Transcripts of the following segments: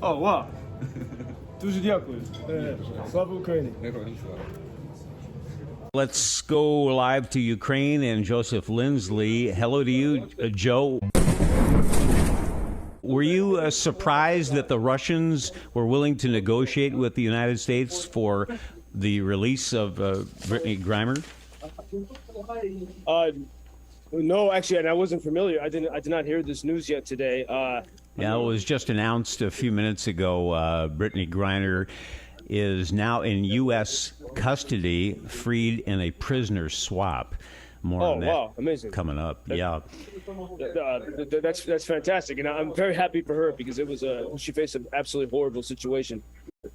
О, вау! Дуже дякую. Слава Україні! Let's go live to Ukraine and Joseph Lindsley. Hello to you, Joe. Were you surprised that the Russians were willing to negotiate with the United States for the release of Brittany Griner? No, actually, and I wasn't familiar. I did not hear this news yet today. Yeah, it was just announced a few minutes ago. Brittany Griner is now in U.S. custody, freed in a prisoner swap. More on that wow, amazing. Coming up. Yeah. That's fantastic, and I'm very happy for her because she faced an absolutely horrible situation.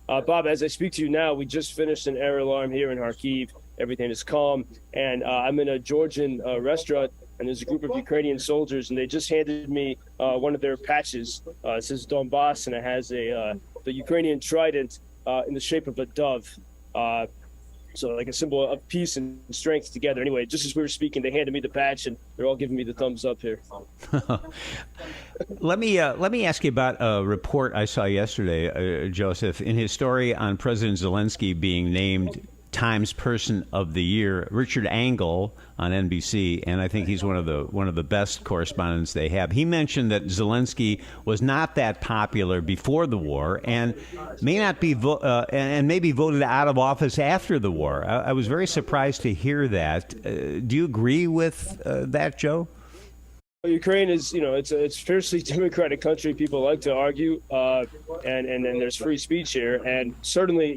Bob, as I speak to you now, we just finished an air alarm here in Kharkiv. Everything is calm, and I'm in a Georgian restaurant, and there's a group of Ukrainian soldiers, and they just handed me one of their patches. It says Donbass, and it has the Ukrainian trident in the shape of a dove. So like a symbol of peace and strength together. Anyway, just as we were speaking, they handed me the patch, and they're all giving me the thumbs up here. Let me ask you about a report I saw yesterday, Joseph, in his story on President Zelenskiy being named Times Person of the Year. Richard Engel on NBC, and I think he's one of the best correspondents they have. He mentioned that Zelensky was not that popular before the war, and may not be and maybe voted out of office after the war. I was very surprised to hear that. Do you agree with that, Joe? Ukraine is, it's a fiercely democratic country. People like to argue, and there's free speech here, and certainly,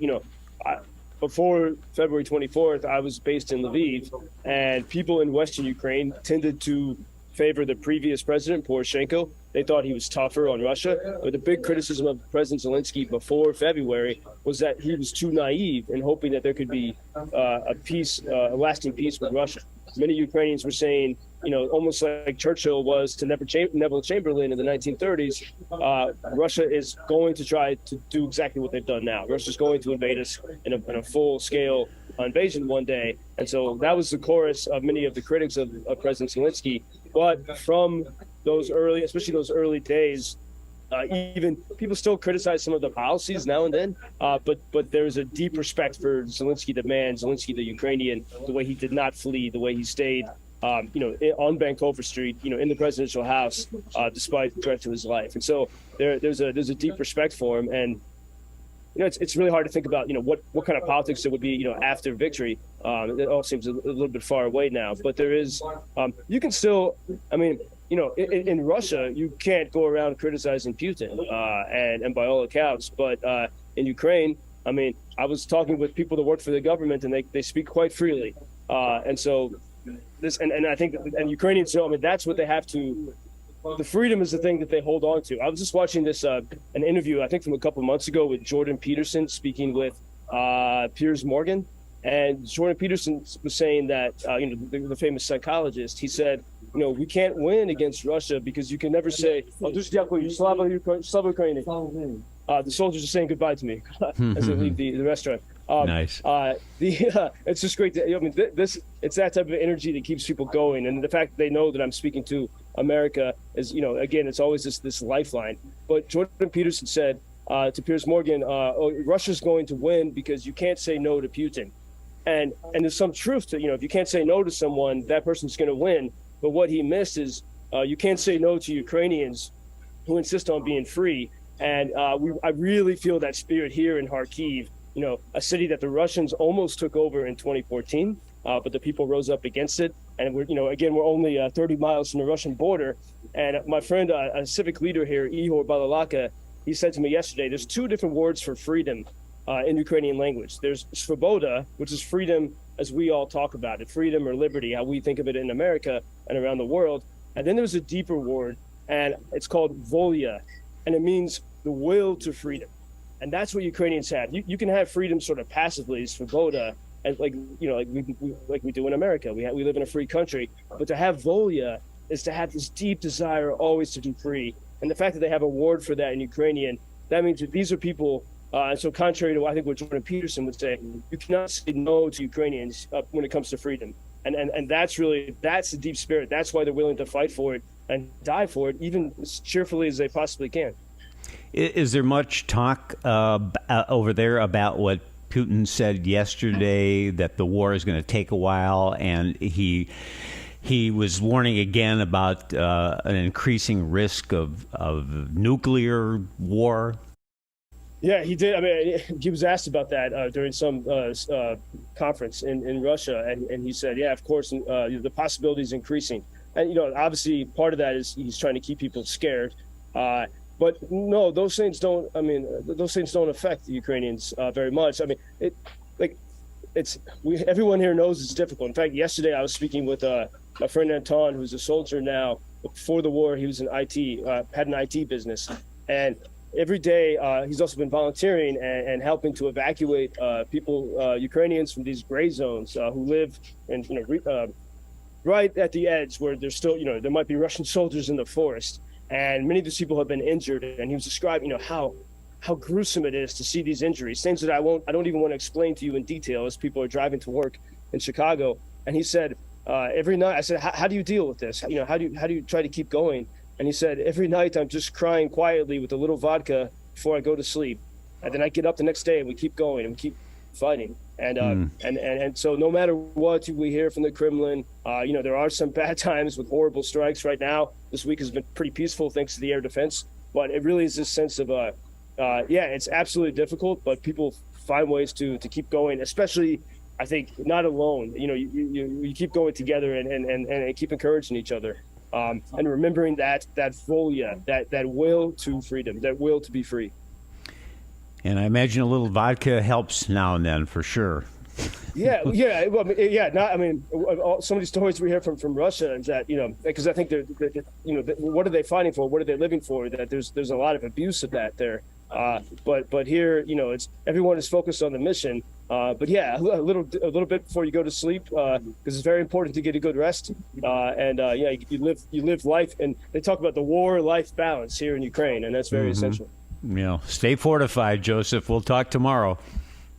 before February 24th, I was based in Lviv, and people in Western Ukraine tended to favor the previous president, Poroshenko. They thought he was tougher on Russia. But the big criticism of President Zelenskiy before February was that he was too naive in hoping that there could be a lasting peace with Russia. Many Ukrainians were saying, almost like Churchill was to Neville Chamberlain in the 1930s, Russia is going to try to do exactly what they've done now. Russia's going to invade us in a full-scale invasion one day. And so that was the chorus of many of the critics of President Zelenskiy. But from especially those early days, even people still criticize some of the policies now and then, but there is a deep respect for Zelensky the man, Zelensky the Ukrainian, the way he did not flee, the way he stayed on Bankover Street, in the presidential house, despite the threat to his life. And so there's a deep respect for him. And, it's really hard to think about, what kind of politics there would be, after victory. It all seems a little bit far away now. But there is, you can still, in Russia, you can't go around criticizing Putin, and by all accounts. But in Ukraine, I was talking with people that work for the government, and they speak quite freely. And so this, and I think, and Ukrainians know, that's what they have to. The freedom is the thing that they hold on to. I was just watching this an interview, I think from a couple months ago, with Jordan Peterson speaking with Piers Morgan, and Jordan Peterson was saying that the famous psychologist. He said, we can't win against Russia because you can never say, Slava Ukraini. The soldiers are saying goodbye to me as they leave the restaurant. Nice. It's just great. It's that type of energy that keeps people going, and the fact that they know that I'm speaking to America is, again, it's always this lifeline. But Jordan Peterson said to Piers Morgan, Russia's going to win because you can't say no to Putin, and there's some truth to, if you can't say no to someone, that person's going to win. But what he missed is you can't say no to Ukrainians who insist on being free, and I really feel that spirit here in Kharkiv. A city that the Russians almost took over in 2014, but the people rose up against it. And we're only 30 miles from the Russian border. And my friend, a civic leader here, Ihor Balalaka, he said to me yesterday, there's two different words for freedom in Ukrainian language. There's svoboda, which is freedom as we all talk about it, freedom or liberty, how we think of it in America and around the world. And then there's a deeper word, and it's called voliya, and it means the will to freedom. And that's what Ukrainians have. You can have freedom sort of passively, svoboda, and like we do in America. We live in a free country. But to have voliya is to have this deep desire always to be free. And the fact that they have a word for that in Ukrainian, that means that these are people. And so contrary to, I think, what Jordan Peterson would say, you cannot say no to Ukrainians when it comes to freedom. And that's the deep spirit. That's why they're willing to fight for it and die for it, even as cheerfully as they possibly can. Is there much talk over there about what Putin said yesterday, that the war is going to take a while, and he was warning again about an increasing risk of nuclear war? Yeah, he did. I mean, he was asked about that during some conference in Russia, and he said, yeah, of course, the possibility is increasing. And, obviously part of that is he's trying to keep people scared. But no, those things don't affect the Ukrainians very much. I mean, everyone here knows it's difficult. In fact, yesterday I was speaking with my friend Anton, who's a soldier now. Before the war, he was in IT, had an IT business. And every day he's also been volunteering and helping to evacuate people, Ukrainians, from these gray zones who live in, right at the edge where there's still, there might be Russian soldiers in the forest. And many of these people have been injured, and he was describing, how gruesome it is to see these injuries, things that I don't even want to explain to you in detail as people are driving to work in Chicago. And he said, every night, I said, how do you deal with this? How do you try to keep going? And he said, every night I'm just crying quietly with a little vodka before I go to sleep. And then I get up the next day and we keep going and we keep fighting. And so no matter what we hear from the Kremlin, there are some bad times with horrible strikes right now. This week has been pretty peaceful thanks to the air defense, but it really is this sense of, it's absolutely difficult, but people find ways to keep going, especially, I think, not alone. You keep going together and keep encouraging each other. And remembering that voliya, that will to freedom, that will to be free. And I imagine a little vodka helps now and then, for sure. Yeah. Well, I mean, some of these stories we hear from Russia is that, because I think they're what are they fighting for? What are they living for? That there's a lot of abuse of that there. But here, it's everyone is focused on the mission. But yeah, a little bit before you go to sleep, because it's very important to get a good rest. You live life, and they talk about the war-life balance here in Ukraine, and that's very essential. Stay fortified, Joseph. We'll talk tomorrow.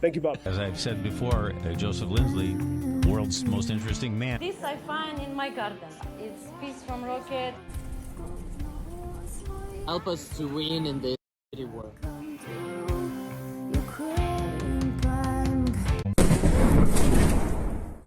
Thank you, Bob. As I've said before, Joseph Lindsley, world's most interesting man. This I find in my garden. It's piece from rocket. Help us to win in this war.